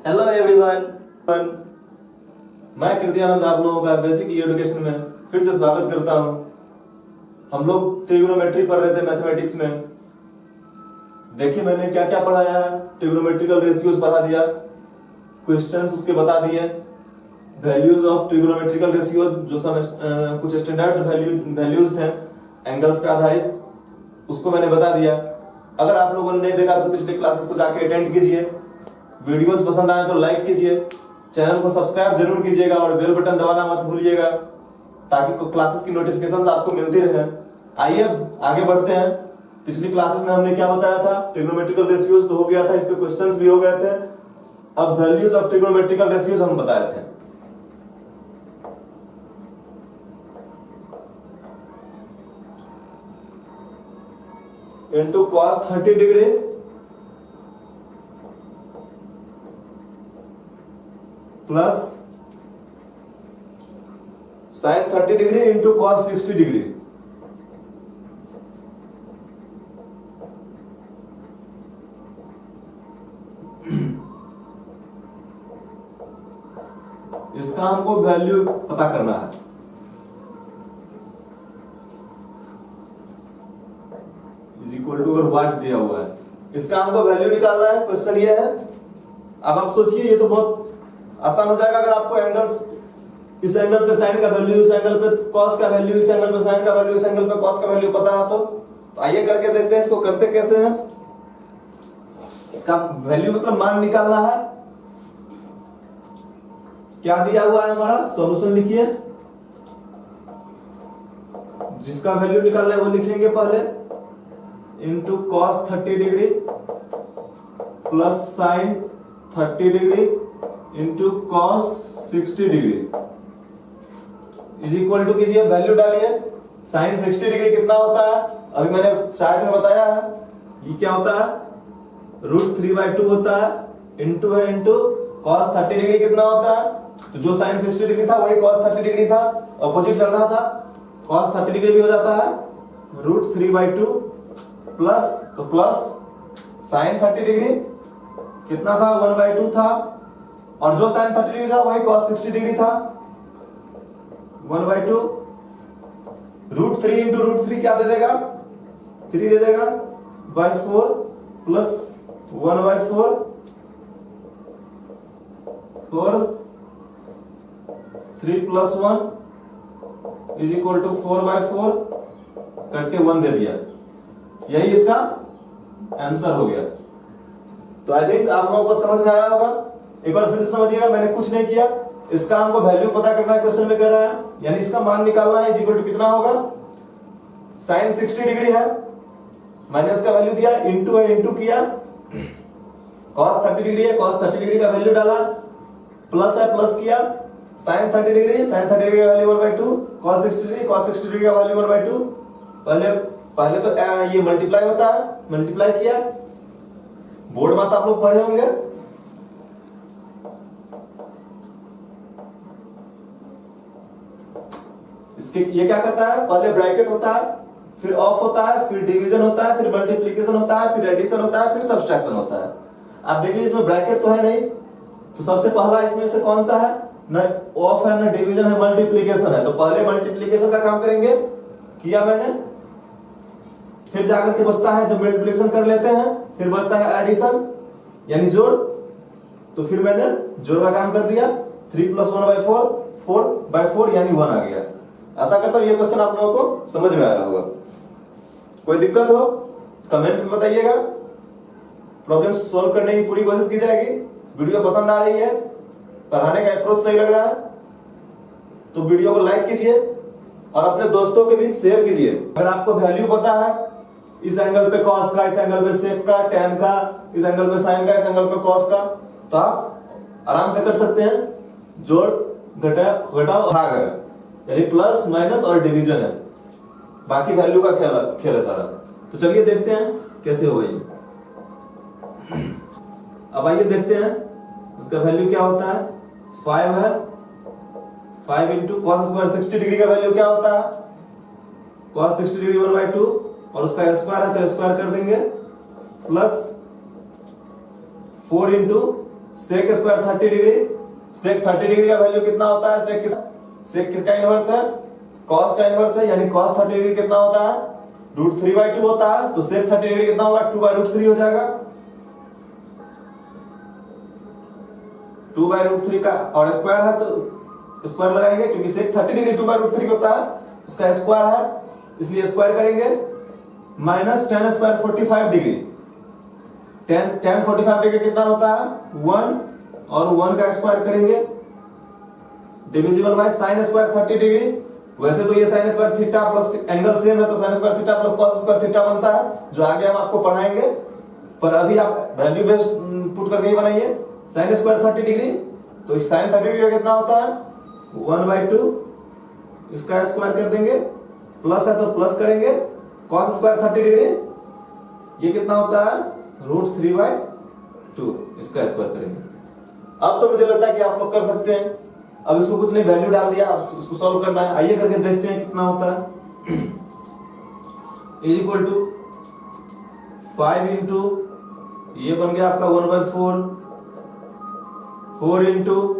Hello everyone, मैं कृत्यानंद आप लोगों का बेसिक एजुकेशन में फिर से स्वागत करता हूं। हम लोग ट्रिग्नोमेट्री पढ़ रहे थे मैथमेटिक्स में। देखिए मैंने क्या क्या पढ़ाया है। ट्रिग्नोमेट्रिकल रेशियोज पढ़ा दिया, क्वेश्चंस उसके बता दिए, वैल्यूज ऑफ ट्रिग्नोमेट्रिकल रेशियोज जो सब कुछ स्टैंडर्ड वैल्यूज थे एंगल्स पे आधारित, उसको मैंने बता दिया। अगर आप लोगों ने नहीं देखा तो पिछले क्लासेस को जाके अटेंड कीजिए। वीडियोस पसंद आए तो लाइक कीजिए, चैनल को सब्सक्राइब जरूर कीजिएगा और बेल बटन दबाना मत भूलिएगा ताकि क्लासेस की नोटिफिकेशंस आपको मिलती रहे। आइए आगे बढ़ते हैं। पिछली क्लासेस में हमने क्या बताया था? ट्रिग्नोमेट्रिकल रेशियोज तो हो गया था, इस पे क्वेश्चंस भी हो गए थे। अब वैल्यूज ऑफ ट्रिग्नोमेट्रिकल रेशियोज हम बताए थे। Into cos 30 degree plus sin 30 degree into cos 60 degree. इसका हमको वैल्यू पता करना है। इज इक्वल टू और वाट दिया हुआ है, इसका हमको वैल्यू निकालना है। क्वेश्चन ये है। अब आप सोचिए, ये तो बहुत आसान हो जाएगा अगर आपको एंगल्स, इस एंगल पे साइन का वैल्यू, इस एंगल पे कॉस का वैल्यू, इस एंगल पे साइन का वैल्यू, इस एंगल पे कॉस का वैल्यू पता है तो आइए करके देखते हैं इसको करते कैसे हैं। इसका वैल्यू मतलब मान निकालना है। क्या दिया हुआ है हमारा? सॉल्यूशन लिखिए। जिसका वैल्यू निकालना है वो लिखेंगे पहले, into cos 30 degree plus sin 30 degree into cos 60 degree is equal to कीजिए, वैल्यू डालिए। sin 60 डिग्री कितना होता है? अभी मैंने चार्ट में बताया है। ये क्या होता है? √3/2 होता है। इंटू है इंटू cos 30 डिग्री कितना होता है? तो जो sin 60 डिग्री था वही cos 30 डिग्री था, ऑपोजिट चल रहा था। cos 30 डिग्री भी हो जाता है √3/2 प्लस, तो प्लस sin 30 डिग्री कितना था? 1/2 था, और जो sin 30 डिग्री था वही cos 60 डिग्री था, 1/2। √3 इंटू √3 क्या दे देगा? 3 दे देगा, by 4 plus 1/4, 3 plus 1 is equal to 4/4, करके 1 दे दिया। यही इसका आंसर हो गया। तो आई थिंक आप लोगों को समझ में आया होगा। एक बार फिर से समझिएगा, मैंने कुछ नहीं किया। इसका हमको वैल्यू पता करना है, क्वेश्चन में कह रहा है, यानी इसका मान निकालना है। इज इक्वल टू कितना होगा? sin 60 डिग्री है, मैंने उसका वैल्यू दिया, इंटू है, इंटू किया, cos 30 डिग्री है, cos 30 डिग्री का वैल्यू डाला, प्लस है, प्लस किया, sin 30 डिग्री, sin 30 डिग्री का value 1/2, cos 60 degree, cos 60 degree का वैल्यू 1/2। पहले तो ये मल्टीप्लाई होता है, मल्टीप्लाई किया। बोर्ड मास आप लोग पढ़े होंगे। इसके ये क्या करता है? पहले ब्रैकेट होता है, फिर ऑफ होता है, फिर डिवीजन होता है, फिर मल्टीप्लिकेशन होता है, फिर एडिशन होता है, फिर सब्सट्रैक्शन होता है। आप देखिए इसमें ब्रैकेट तो है नहीं, तो सबसे पहला इसमें से कौन सा है? न ऑफ है, न डिवीजन है, मल्टीप्लिकेशन है। तो पहले मल्टीप्लिकेशन का काम करेंगे, किया मैंने। फिर जाकर के बचता है, जब मल्टीप्लिकेशन कर लेते हैं फिर बचता है एडिशन यानी जोड़। तो फिर मैंने जोड़ का काम कर दिया, 3 प्लस 1/4, 4/4 यानी 1 आ गया। ऐसा करता हूं, ये क्वेश्चन आप लोगों को समझ में आया होगा। कोई दिक्कत हो कमेंट में बताइएगा, प्रॉब्लम सॉल्व करने की पूरी कोशिश की जाएगी। वीडियो पसंद आ रही है, पढ़ाने का अप्रोच सही लग रहा है तो वीडियो को लाइक कीजिए और अपने दोस्तों के बीच शेयर कीजिए। अगर आपको वैल्यू पता है, इस एंगल पे cos का, इस एंगल पे sec का, tan का, इस एंगल पे sin का, इस एंगल पे cos का, तो आप आराम से कर सकते हैं। जोड़, घटाओ, भाग है, यानी प्लस, माइनस और डिवीजन है। बाकी वैल्यू का खेल है सारा। तो चलिए देखते हैं कैसे होगा ये। अब आइए देखते हैं उसका वैल्यू क्या होता है। 5 है, 5 इंटू cos स्क्वायर 60 डिग्री का वैल्यू क्या होता है? cos 60 डिग्री 1/2 और उसका स्क्वायर है तो स्क्वायर कर देंगे, plus 4 into sec square 30 degree, sec 30 degree का वैल्यू कितना होता है? सेक किसका इनवर्स है? कॉस का इनवर्स है, यानी कॉस 30 डिग्री कितना होता है? √3/2 होता है। तो सेक 30 डिग्री कितना होगा? 2/√3 हो जाएगा। 2/√3 का और स्क्वायर है तो स्क्वायर लगाएंगे, क्योंकि सेक 30 डिग्री 2/√3 होता है, उसका स्क्वायर है, इसलिए स्क्वायर करेंगे। Minus tan square 45 degree, tan 45 degree कितना होता है? 1, और 1 का स्क्वायर करेंगे divisible by sin square 30 degree. वैसे तो ये sin square theta plus angle same है, तो sin square theta plus cos square theta बनता है, जो आगे हम आपको पढ़ाएंगे, पर अभी आप वैल्यू बेस पुट करके ही बनाइए। sin स्क्वायर 30 डिग्री, तो sin 30 डिग्री कितना होता है? 1/2, इसका स्क्वायर कर देंगे, प्लस है तो प्लस करेंगे, cos स्क्वायर 30 डिग्री ये कितना होता है? √3/2, इसका स्क्वायर करेंगे। अब तो मुझे लगता है कि आप लोग कर सकते हैं। अब इसको कुछ नहीं, वैल्यू डाल दिया, अब इसको सॉल्व करना है। आइए करके देखते हैं कितना होता है। इज इक्वल टू 5 इंटू ये बन गया आपका 1/4, 4 इंटू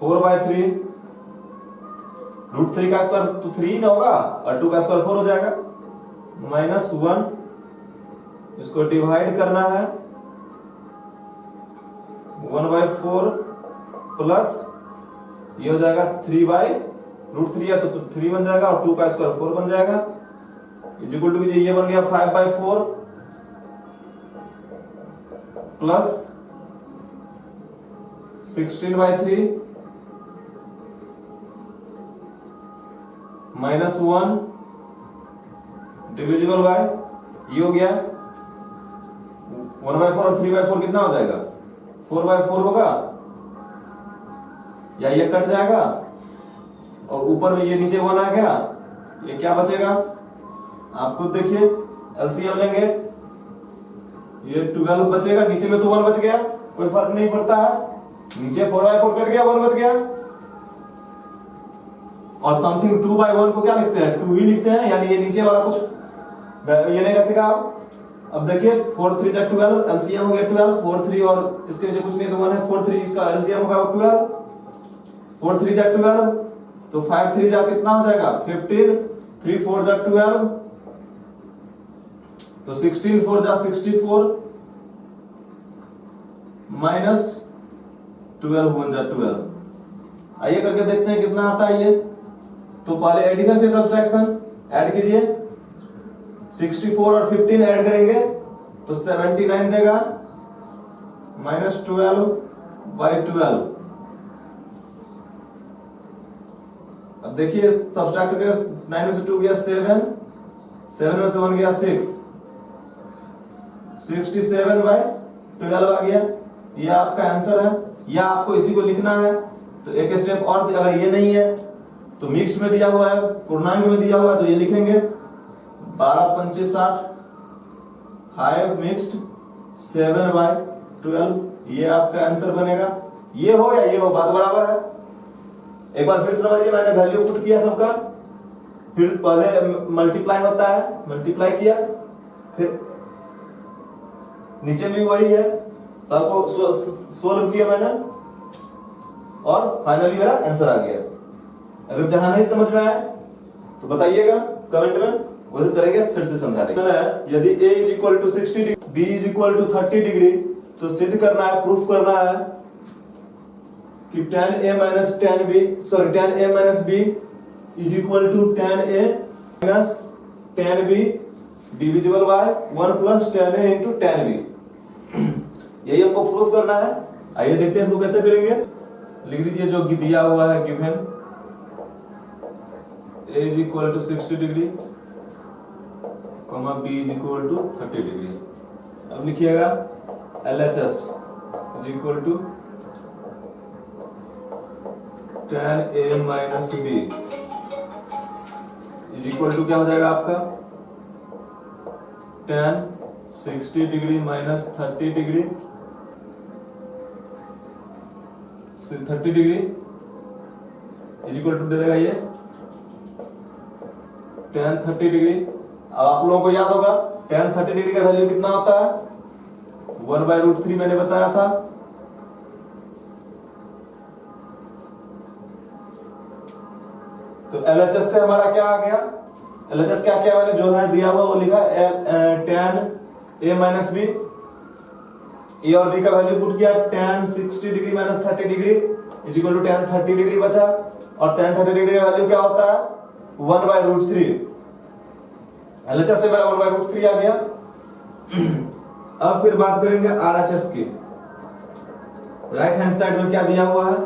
4/3, √3 का स्क्वायर तो 3 होगा और 2 का स्क्वायर 4 हो जाएगा, -1, इसको डिवाइड करना है 1/4 प्लस ये हो जाएगा 3/√3 है तो 3 बन जाएगा, और 2 का स्क्वायर 4 बन जाएगा, इज इक्वल टू ये बन गया 5/4 प्लस 16/3 -1 डिविजिबल बाय ये हो गया 1/4 और 3/4 कितना हो जाएगा? 4/4 होगा, या ये कट जाएगा, और ऊपर में ये नीचे 1 आ गया, ये क्या बचेगा? आप खुद देखिए, एलसीएम लेंगे, ये 12 बचेगा, नीचे में तो 1 बच गया, कोई फर्क नहीं पड़ता है, नीचे 4/4 कट गया, 1 बच गया, और समथिंग 2/1 को क्या लिखते हैं? 2 ही लिखते हैं, यानी ये नीचे वाला कुछ ये नहीं रखेगा आप। अब देखिए 4 3 जा 12, एलसीएम हो गया 12, 4 3 और इसके नीचे कुछ नहीं तो 1 है, 4 3 इसका एलसीएम होगा 12, 4 3 जा 12, तो 5 3 जा कितना हो जाएगा? 15, 3 4 जा 12, तो 16 4 जा 64, माइनस 12 1 जा 12। आइए करके देखते हैं कितना आता है ये। तो पहले एडिशन फिर सब्सट्रैक्शन, ऐड कीजिए, 64 और 15 ऐड करेंगे तो 79 देगा, -12/12। अब देखिए सब्सट्रैक्ट करें, 9 में से 2 गया 7, 7 में से 1 गया 6, 67/12 आ गया। ये आपका आंसर है, या आपको इसी को लिखना है तो एक स्टेप और, अगर ये नहीं है तो मिक्स में दिया हुआ है, पूर्णांक में दिया हुआ है, तो ये लिखेंगे 12 5 60, 5 मिक्स्ड 7/12, ये आपका आंसर बनेगा। ये हो या ये हो, बात बराबर है। एक बार फिर समझिए, मैंने वैल्यू पुट किया सबका, फिर पहले मल्टीप्लाई होता है, मल्टीप्लाई किया, फिर नीचे भी वही है, सबको सोल्व किया मैंने, और फाइनली मेरा आंसर आ गया। अगर जहां नहीं समझ में आया तो बताइएगा कमेंट में, कोशिश करेंगे फिर से समझाने की। यदि a is equal to 60 degree, b is equal to 30 degree, तो सिद्ध करना है, प्रूफ करना है कि tan a minus tan b, sorry tan a minus b is equal to tan a minus tan b divisible by 1 plus tan a into tan b। यही हमको proof करना है। आइए देखते हैं इसको कैसे करेंगे। लिख दीजिए जो दिया हुआ है, given a is equal to 60 degree, b is equal to 30 degree. अब लिखिएगा LHS is equal to tan a minus b is equal to क्या हो जाएगा आपका? tan 60 degree minus 30 degree, 30 degree is equal to दे देगा ये tan 30 डिग्री। अब आप लोगों को याद होगा tan 30 डिग्री का वैल्यू कितना होता है, 1/√3 मैंने बताया था। तो LHS से हमारा क्या आ गया, LHS क्या क्या मैंने जो है दिया हुआ वो लिखा tan a minus B, A और बी का वैल्यू पुट किया, tan 60 degree minus 30 degree is equal to tan 30 degree बचा, और tan 30 डिग्री का वैल्यू क्या होता है 1/√3। LHS से मेरा 1/√3 आ गया। अब फिर बात करेंगे RHS की। राइट हैंड साइड में क्या दिया हुआ है,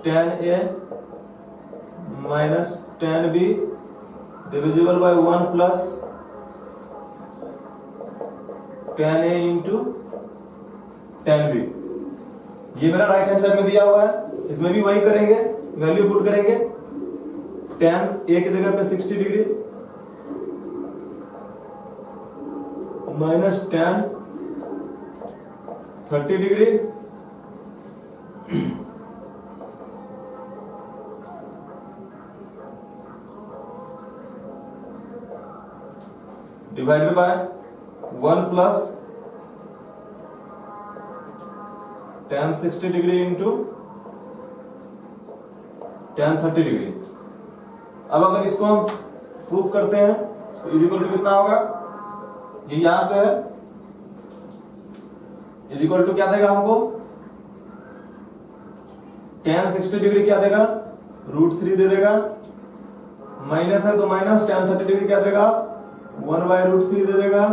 tan a minus tan b divisible by 1 plus tan a into tan b। ये मेरा राइट हैंड साइड में दिया हुआ है, इसमें भी वही करेंगे, वैल्यू पुट करेंगे। tan a की जगह पे 60 degree minus tan 30 degree divided by 1 plus tan 60 degree into tan 30 degree. अब अगर इसको हम प्रूफ करते हैं तो इज इक्वल टू कितना होगा, ये यहां से है, इज इक्वल टू क्या देगा हमको, tan 60 डिग्री क्या देगा √3 दे देगा, माइनस है तो माइनस tan 30 डिग्री क्या देगा 1/√3 दे देगा,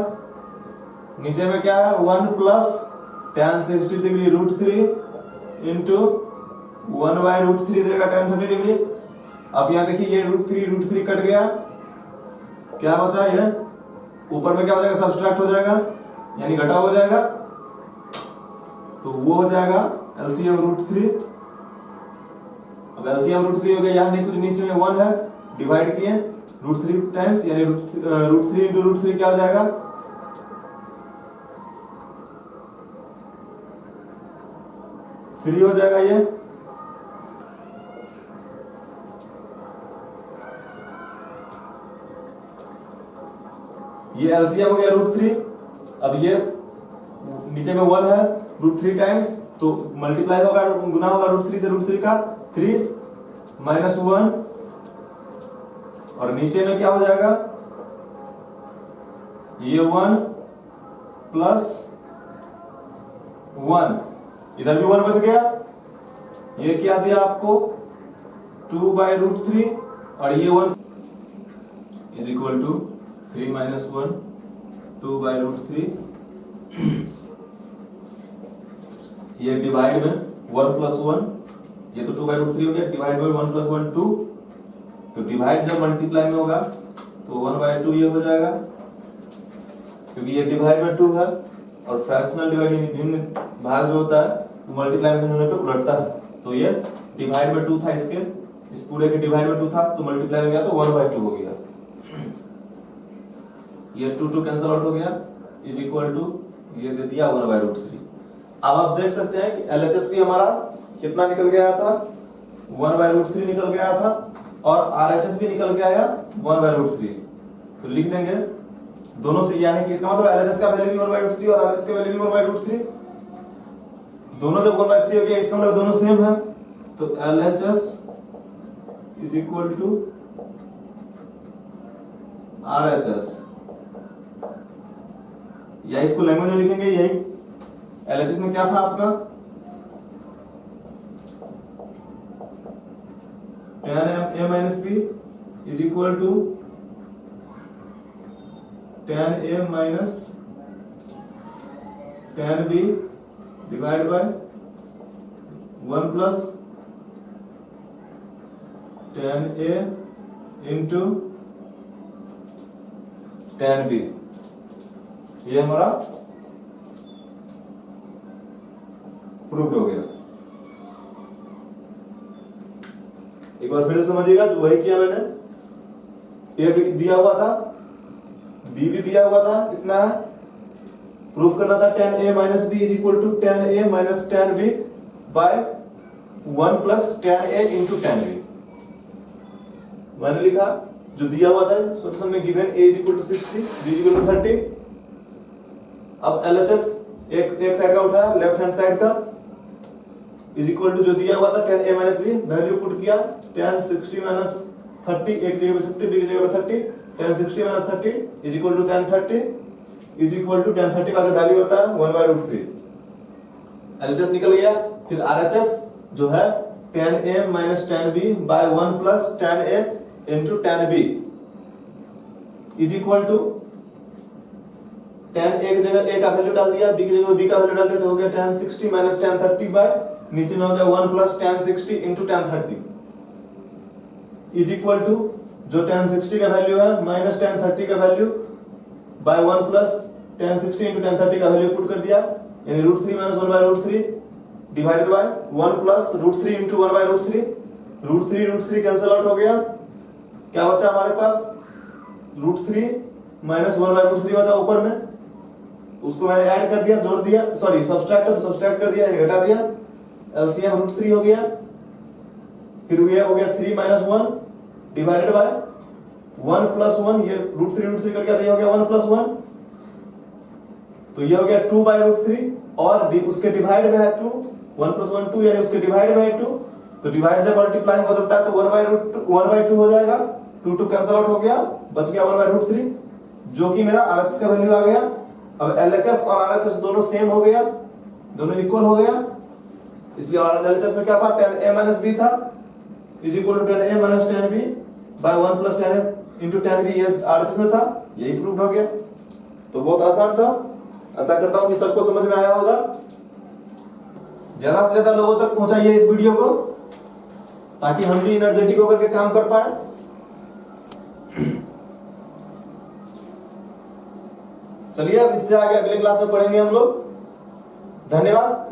नीचे में क्या है 1 प्लस tan 60 डिग्री √3 इंटू 1/√3 देगा tan 30 डिग्री। अब यहाँ देखिए ये √3 कट गया, क्या बचा, ये ऊपर में क्या हो जाएगा सब्सट्रैक्ट हो जाएगा यानी घटा हो जाएगा, तो वो हो जाएगा LCM √3। अब LCM √3 हो गया, यहाँ नहीं कुछ नीचे में 1 है, डिवाइड किए √3 टाइम्स यानी √3 इंटू √3 क्या हो जाएगा 3 हो जाएगा। ये LCM हो गया √3। अब ये नीचे में 1 है, √3 टाइम्स तो मल्टीप्लाई होगा, गुना होगा √3 से √3 का 3 माइनस 1, और नीचे में क्या हो जाएगा ये 1 प्लस 1, इधर भी 1 बच गया, ये क्या दिया आपको 2/√3, और ये 1 इज इक्वल टू 3 माइनस 1 2/√3। ये डिवाइड में 1 प्लस 1, ये तो 2/√3 हो गया, डिवाइड में 1 प्लस 1 2, तो डिवाइड जब मल्टीप्लाई में होगा तो 1/2 ये हो जाएगा, क्योंकि ये डिवाइड में 2 है और फ्रैक्शनल डिवाइड भिन्न भाग जो होता है वो मल्टीप्लाई में होने पे उलटता है, तो ये डिवाइड में 2 था, इसके इस पूरे के डिवाइड में 2 था तो मल्टीप्लाई में गया तो 1/2 हो गया, ये 2 कैंसिल आउट हो गया, इज इक्वल टू ये दे दिया 1/√3। अब आप देख सकते हैं कि LHS भी हमारा कितना निकल गया था 1/√3 निकल गया था, और RHS भी निकल के आया 1/√3। तो लिख देंगे दोनों से, यानी कि इसका मतलब LHS का वैल्यू भी 1/√3 और RHS का वैल्यू भी 1/√3, दोनों जब 1/3 हो गया इसका मतलब दोनों सेम है, तो LHS is equal to RHS, या इसको लैंग्वेज में लिखेंगे यही। LHS में क्या था आपका tan a minus B is equal to tan a minus tan b divide by 1 plus tan a into tan b। ये हमारा प्रूव्ड हो गया। एक बार फिर से समझिएगा, तो वही किया मैंने, ए भी दिया हुआ था, बी भी दिया हुआ था, कितना है प्रूफ करना था tan a minus B is equal to tan a minus tan b by 1 plus tan a into tan b। मैंने लिखा जो दिया हुआ था सॉल्यूशन में given a is equal to 60, b is equal to 30। अब LHS एक साइड का उठाया, लेफ्ट हैंड साइड का, इज इक्वल टू जो दिया हुआ था tan a minus b, value put किया tan 60 माइनस 30, एक जगह पे 60 b की जगह पे 30, tan 60 minus 30 is equal to tan 30 is equal to tan 30 का जो वैल्यू होता है 1/√3। LHS निकल गया। फिर RHS जो है tan a minus tan b by 1 plus tan a into tan b is equal to tan a की जगह a का वैल्यू डाल दिया, b की जगह b का वैल्यू डाल दिया, तो हो गया tan 60 माइनस tan 30 बाय नीचे में हो गया 1 plus tan 60 into tan 30 is equal to जो tan 60 का वैल्यू है माइनस tan 30 का value by 1 plus tan 60 into tan 30 का वैल्यू पुट कर दिया, यानी √3 minus 1/√3 divided by 1 plus √3 into 1/√3, √3 cancel out हो गया, क्या बचा हमारे पास √3 माइनस 1/√3 बचा ऊपर में, उसको मैंने ऐड कर दिया, जोड़ दिया, सॉरी सब्सट्रैक्ट है तो सब्सट्रैक्ट कर दिया, घटा दिया, एलसीएम √3 हो गया, फिर ये हो गया 3 माइनस 1 डिवाइडेड बाय 1 प्लस 1, ये √3 करके ये हो गया 1 प्लस 1, तो ये हो गया 2/√3 और उसके डिवाइड में है 2, 1 प्लस 1 2, यानी उसके डिवाइड में है 2, तो डिवाइड से मल्टीप्लाई में बदलता है तो 1/2 हो जाएगा, 2 कैंसिल आउट हो गया, बच गया 1/√3 जो कि मेरा RHS का वैल्यू आ गया। अब LHS और RHS दोनों सेम हो गया, दोनों इक्वल हो गया, इसलिए LHS में क्या था tan a माइनस b था is equal to tan a minus tan b by 1 plus tan a into tan b, ये RHS में था, यही प्रूव हो गया। तो बहुत आसान था, आशा करता हूं कि सबको समझ में आया होगा। ज्यादा से ज्यादा लोगों तक पहुंचाइए इस वीडियो को ताकि हम भी एनर्जेटिक होकर के काम कर पाए। चलिए अब इससे आगे अगले क्लास में पढ़ेंगे हम लोग। धन्यवाद।